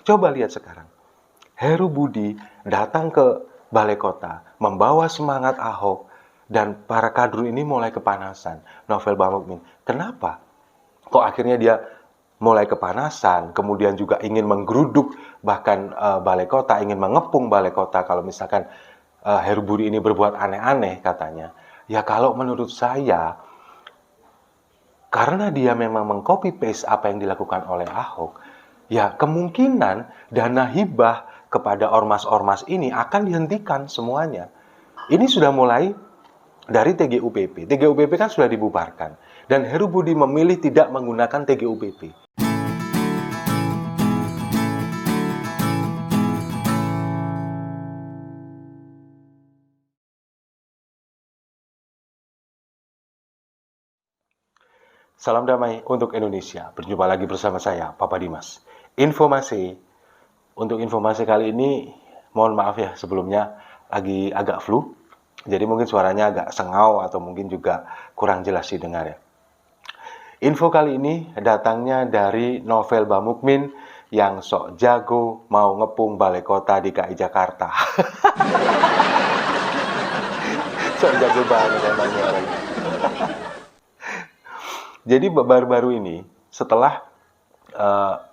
Coba lihat sekarang. Heru Budi datang ke Balai Kota, membawa semangat Ahok, dan para kadrun ini mulai kepanasan. Novel Bamukmin, kenapa? Kok akhirnya dia mulai kepanasan, kemudian juga ingin menggeruduk bahkan Balai Kota, ingin mengepung Balai Kota kalau misalkan Heru Budi ini berbuat aneh-aneh katanya. Ya kalau menurut saya, karena dia memang mengcopy paste apa yang dilakukan oleh Ahok, ya kemungkinan dana hibah kepada ormas-ormas ini akan dihentikan semuanya. Ini sudah mulai dari TGUPP. TGUPP kan sudah dibubarkan. Dan Heru Budi memilih tidak menggunakan TGUPP. Salam damai untuk Indonesia. Berjumpa lagi bersama saya, Papa Dimas. Untuk informasi kali ini, mohon maaf ya sebelumnya lagi agak flu. Jadi mungkin suaranya agak sengau atau mungkin juga kurang jelas didengar ya. Info kali ini datangnya dari Novel Bamukmin yang sok jago mau ngepung Balai Kota DKI Jakarta. Sok jago banget emangnya orang. Jadi baru-baru ini setelah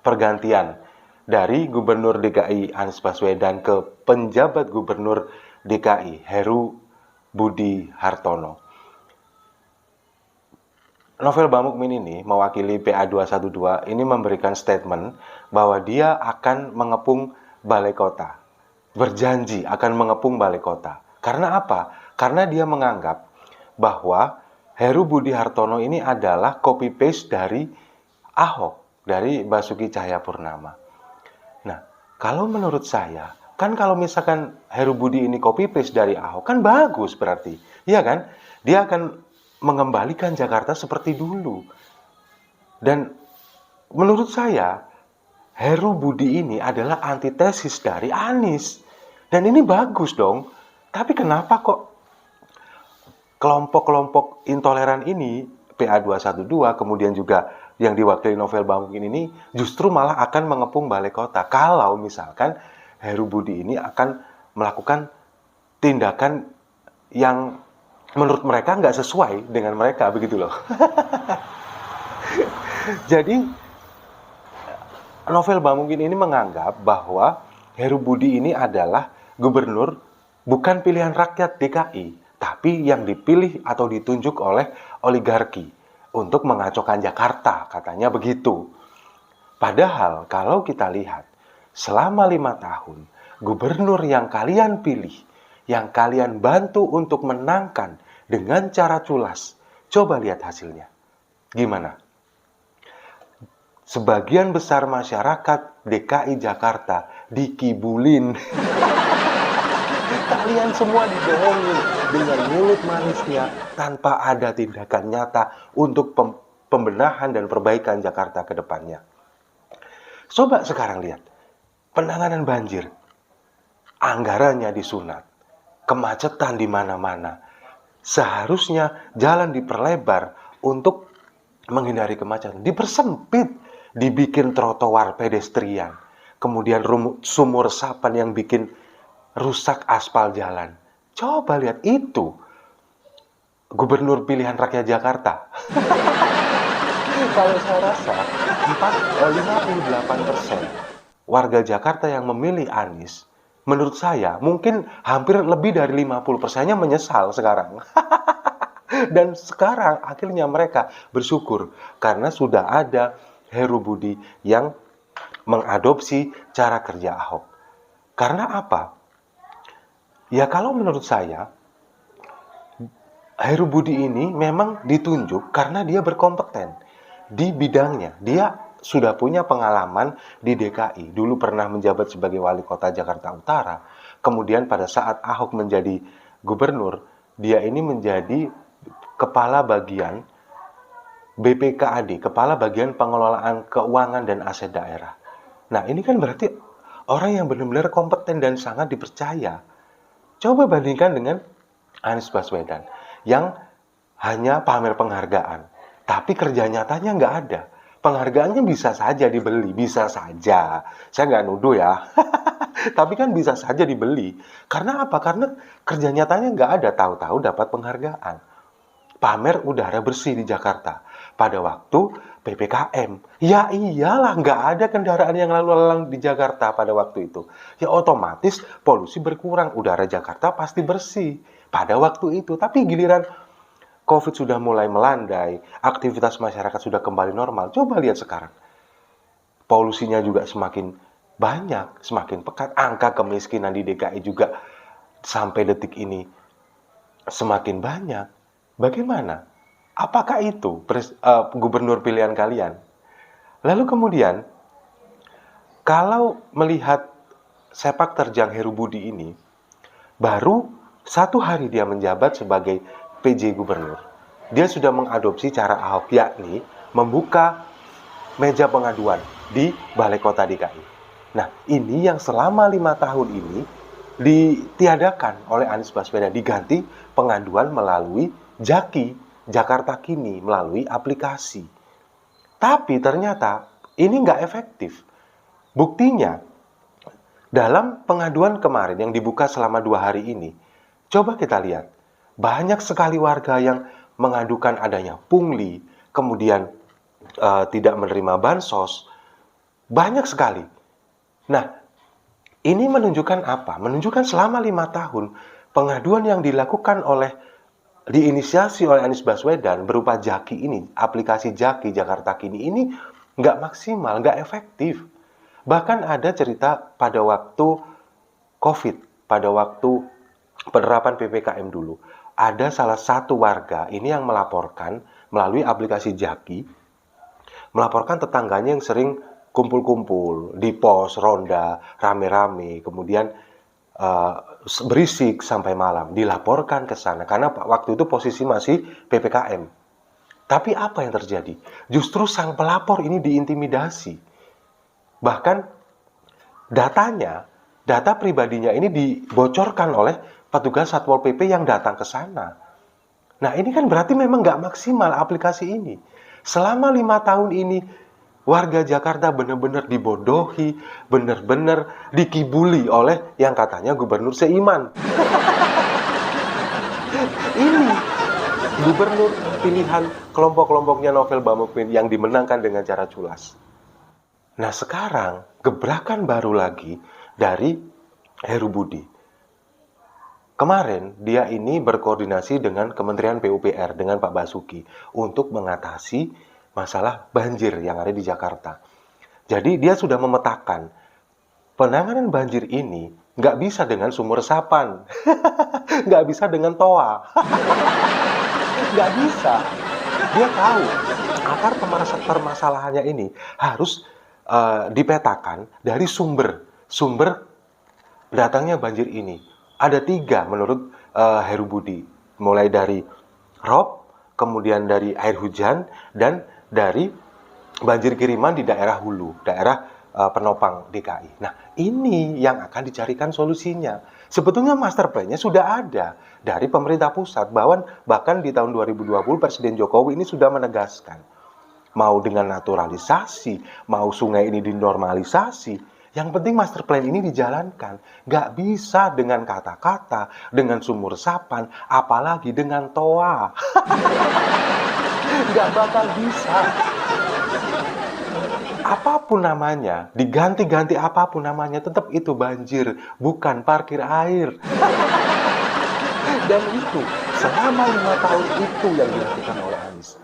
pergantian dari Gubernur DKI Anies Baswedan ke penjabat Gubernur DKI Heru Budi Hartono, Novel Bamukmin ini mewakili PA 212 ini memberikan statement bahwa dia akan mengepung Balai Kota. Berjanji akan mengepung Balai Kota. Karena apa? Karena dia menganggap bahwa Heru Budi Hartono ini adalah copy paste dari Ahok, dari Basuki Cahayapurnama. Nah, kalau menurut saya, kan kalau misalkan Heru Budi ini copy paste dari Ahok, kan bagus berarti. Iya kan? Dia akan mengembalikan Jakarta seperti dulu. Dan menurut saya, Heru Budi ini adalah antitesis dari Anies. Dan ini bagus dong. Tapi kenapa kok kelompok-kelompok intoleran ini, PA 212, kemudian juga yang diwakili Novel Bamukmin ini justru malah akan mengepung Balai Kota kalau misalkan Heru Budi ini akan melakukan tindakan yang menurut mereka nggak sesuai dengan mereka, begitu loh. Jadi Novel Bamukmin ini menganggap bahwa Heru Budi ini adalah gubernur bukan pilihan rakyat DKI, tapi yang dipilih atau ditunjuk oleh oligarki untuk mengacaukan Jakarta, katanya begitu. Padahal kalau kita lihat, selama 5 tahun, gubernur yang kalian pilih, yang kalian bantu untuk menangkan dengan cara culas, coba lihat hasilnya. Gimana? Sebagian besar masyarakat DKI Jakarta dikibulin. Kalian semua dibohongin dengan mulut manisnya tanpa ada tindakan nyata untuk pembenahan dan perbaikan Jakarta ke depannya. Coba sekarang lihat, penanganan banjir, anggarannya disunat, kemacetan di mana-mana. Seharusnya jalan diperlebar untuk menghindari kemacetan, dipersempit, dibikin trotoar pedestrian, kemudian sumur resapan yang bikin rusak aspal jalan. Coba lihat itu gubernur pilihan rakyat Jakarta. Kalau saya rasa 58% warga Jakarta yang memilih Anies, menurut saya mungkin hampir lebih dari 50%-nya menyesal sekarang. Dan sekarang akhirnya mereka bersyukur karena sudah ada Heru Budi yang mengadopsi cara kerja Ahok. Karena apa? Ya kalau menurut saya, Heru Budi ini memang ditunjuk karena dia berkompeten di bidangnya. Dia sudah punya pengalaman di DKI. Dulu pernah menjabat sebagai wali kota Jakarta Utara. Kemudian pada saat Ahok menjadi gubernur, dia ini menjadi kepala bagian BPKAD, kepala bagian pengelolaan keuangan dan aset daerah. Nah ini kan berarti orang yang benar-benar kompeten dan sangat dipercaya. Coba bandingkan dengan Anies Baswedan yang hanya pamer penghargaan, tapi kerja nyatanya nggak ada. Penghargaannya bisa saja dibeli, bisa saja. Saya nggak nuduh ya. Tapi kan bisa saja dibeli. Karena apa? Karena kerja nyatanya nggak ada, tahu-tahu dapat penghargaan. Pamer udara bersih di Jakarta pada waktu PPKM. Ya iyalah, nggak ada kendaraan yang lalu lalang di Jakarta pada waktu itu. Ya otomatis polusi berkurang, udara Jakarta pasti bersih pada waktu itu. Tapi giliran COVID sudah mulai melandai, aktivitas masyarakat sudah kembali normal. Coba lihat sekarang. Polusinya juga semakin banyak, semakin pekat. Angka kemiskinan di DKI juga sampai detik ini semakin banyak. Bagaimana? Apakah itu gubernur pilihan kalian? Lalu kemudian, kalau melihat sepak terjang Heru Budi ini, baru 1 hari dia menjabat sebagai PJ Gubernur. Dia sudah mengadopsi cara Ahok, yakni membuka meja pengaduan di Balai Kota DKI. Nah, ini yang selama 5 tahun ini ditiadakan oleh Anies Baswedan, diganti pengaduan melalui Jaki, Jakarta Kini, melalui aplikasi. Tapi ternyata ini nggak efektif. Buktinya, dalam pengaduan kemarin yang dibuka selama 2 hari ini, coba kita lihat, banyak sekali warga yang mengadukan adanya pungli, kemudian tidak menerima bansos, banyak sekali. Nah, ini menunjukkan apa? Menunjukkan selama 5 tahun, pengaduan yang dilakukan diinisiasi oleh Anies Baswedan berupa Jaki ini, aplikasi Jaki Jakarta Kini ini nggak maksimal, nggak efektif. Bahkan ada cerita pada waktu COVID, pada waktu penerapan PPKM dulu, ada salah satu warga ini yang melaporkan melalui aplikasi Jaki, melaporkan tetangganya yang sering kumpul-kumpul di pos, ronda, rame-rame, kemudian berisik sampai malam, dilaporkan ke sana karena waktu itu posisi masih PPKM. Tapi apa yang terjadi? Justru sang pelapor ini diintimidasi. Bahkan data pribadinya ini dibocorkan oleh petugas Satpol PP yang datang ke sana. Nah, ini kan berarti memang nggak maksimal aplikasi ini. Selama 5 tahun ini, warga Jakarta benar-benar dibodohi, benar-benar dikibuli oleh yang katanya gubernur seiman. Ini gubernur pilihan kelompok-kelompoknya Novel Bamukmin yang dimenangkan dengan cara culas. Nah, sekarang gebrakan baru lagi dari Heru Budi. Kemarin dia ini berkoordinasi dengan Kementerian PUPR, dengan Pak Basuki untuk mengatasi masalah banjir yang ada di Jakarta. Jadi dia sudah memetakan penanganan banjir ini nggak bisa dengan sumur resapan, nggak bisa dengan toa, nggak bisa. Dia tahu akar permasalahannya ini harus dipetakan dari sumber datangnya banjir ini. Ada 3 menurut Heru Budi, mulai dari rob, kemudian dari air hujan, dan dari banjir kiriman di daerah hulu, daerah penopang DKI. Nah, ini yang akan dicarikan solusinya. Sebetulnya master plan-nya sudah ada dari pemerintah pusat, bahkan di tahun 2020 Presiden Jokowi ini sudah menegaskan, mau dengan naturalisasi, mau sungai ini dinormalisasi, yang penting master plan ini dijalankan. Nggak bisa dengan kata-kata, dengan sumur resapan, apalagi dengan toa. Nggak bakal bisa. Apapun namanya, diganti-ganti apapun namanya, tetap itu banjir, bukan parkir air. Dan itu, selama 5 tahun itu yang dilakukan oleh Anies.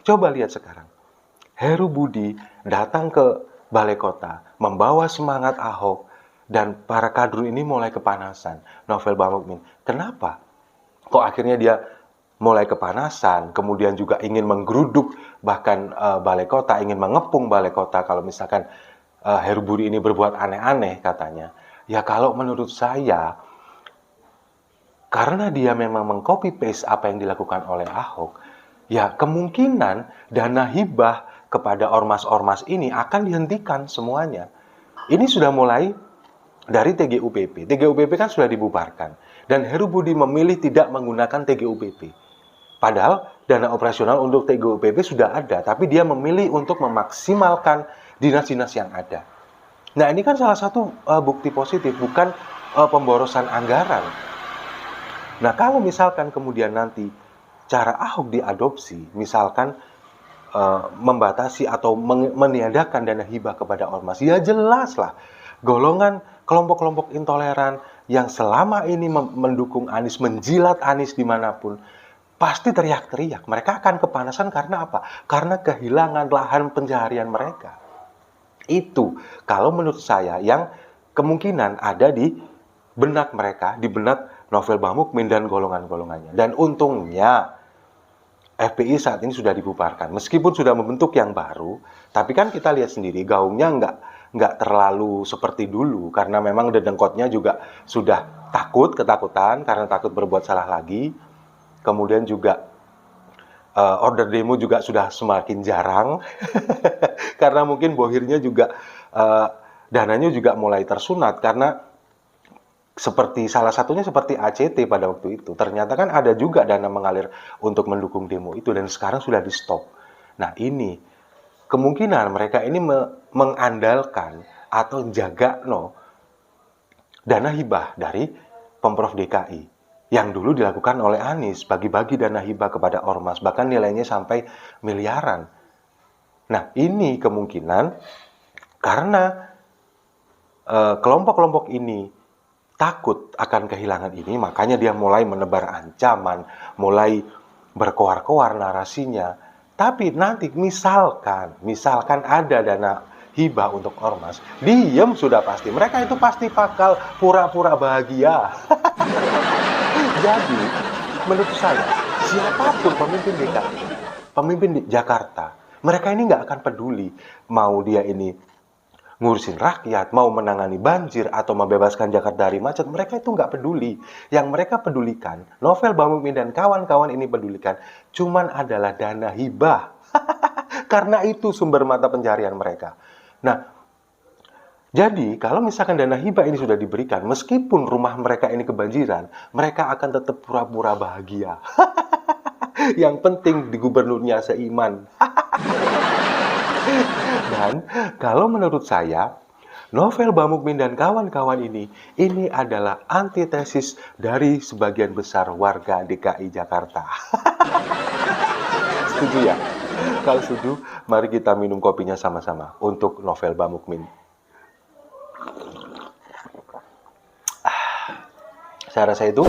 Coba lihat sekarang. Heru Budi datang ke Balai Kota, membawa semangat Ahok, dan para kader ini mulai kepanasan. Novel Bamukmin, kenapa? Kok akhirnya dia mulai kepanasan, kemudian juga ingin menggeruduk bahkan Balai Kota, ingin mengepung Balai Kota kalau misalkan Heru Budi ini berbuat aneh-aneh katanya. Ya kalau menurut saya, karena dia memang mengcopy paste apa yang dilakukan oleh Ahok, ya kemungkinan dana hibah kepada ormas-ormas ini akan dihentikan semuanya. Ini sudah mulai dari TGUPP. TGUPP kan sudah dibubarkan. Dan Heru Budi memilih tidak menggunakan TGUPP. Padahal dana operasional untuk TGUPP sudah ada, tapi dia memilih untuk memaksimalkan dinas-dinas yang ada. Nah, ini kan salah satu bukti positif, bukan pemborosan anggaran. Nah, kalau misalkan kemudian nanti cara Ahok diadopsi, misalkan membatasi atau meniadakan dana hibah kepada ormas, ya jelas lah golongan kelompok-kelompok intoleran yang selama ini mendukung Anies, menjilat Anies dimanapun, pasti teriak-teriak. Mereka akan kepanasan karena apa? Karena kehilangan lahan pencaharian mereka. Itu kalau menurut saya yang kemungkinan ada di benak mereka, di benak Novel Bamukmin dan golongan-golongannya. Dan untungnya FPI saat ini sudah dibubarkan. Meskipun sudah membentuk yang baru, tapi kan kita lihat sendiri gaungnya nggak terlalu seperti dulu, karena memang dedengkotnya juga sudah ketakutan karena takut berbuat salah lagi. Kemudian juga order demo juga sudah semakin jarang karena mungkin bohirnya juga dananya juga mulai tersunat, karena seperti salah satunya seperti ACT pada waktu itu. Ternyata kan ada juga dana mengalir untuk mendukung demo itu dan sekarang sudah di stop. Nah, ini kemungkinan mereka ini mengandalkan atau jaga dana hibah dari Pemprov DKI yang dulu dilakukan oleh Anies, bagi-bagi dana hibah kepada ormas, bahkan nilainya sampai miliaran. Nah, ini kemungkinan karena kelompok-kelompok ini takut akan kehilangan ini, makanya dia mulai menebar ancaman, mulai berkoar-koar narasinya. Tapi nanti misalkan ada dana hibah untuk ormas, diem sudah pasti. Mereka itu pasti bakal pura-pura bahagia. Jadi, menurut saya, siapapun pemimpin DKI, pemimpin di Jakarta, mereka ini nggak akan peduli mau dia ini ngurusin rakyat, mau menangani banjir, atau membebaskan Jakarta dari macet. Mereka itu nggak peduli. Yang mereka pedulikan, Novel Bamukmin dan kawan-kawan ini pedulikan, cuman adalah dana hibah. Karena itu sumber mata pencaharian mereka. Nah, jadi, kalau misalkan dana hibah ini sudah diberikan, meskipun rumah mereka ini kebanjiran, mereka akan tetap pura-pura bahagia. Yang penting di gubernurnya seiman. Dan kalau menurut saya, Novel Bamukmin dan kawan-kawan ini adalah antitesis dari sebagian besar warga DKI Jakarta. Setuju ya? Kalau setuju, mari kita minum kopinya sama-sama untuk Novel Bamukmin. Saya rasa itu.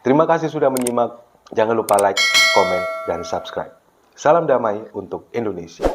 Terima kasih sudah menyimak. Jangan lupa like, komen, dan subscribe. Salam damai untuk Indonesia.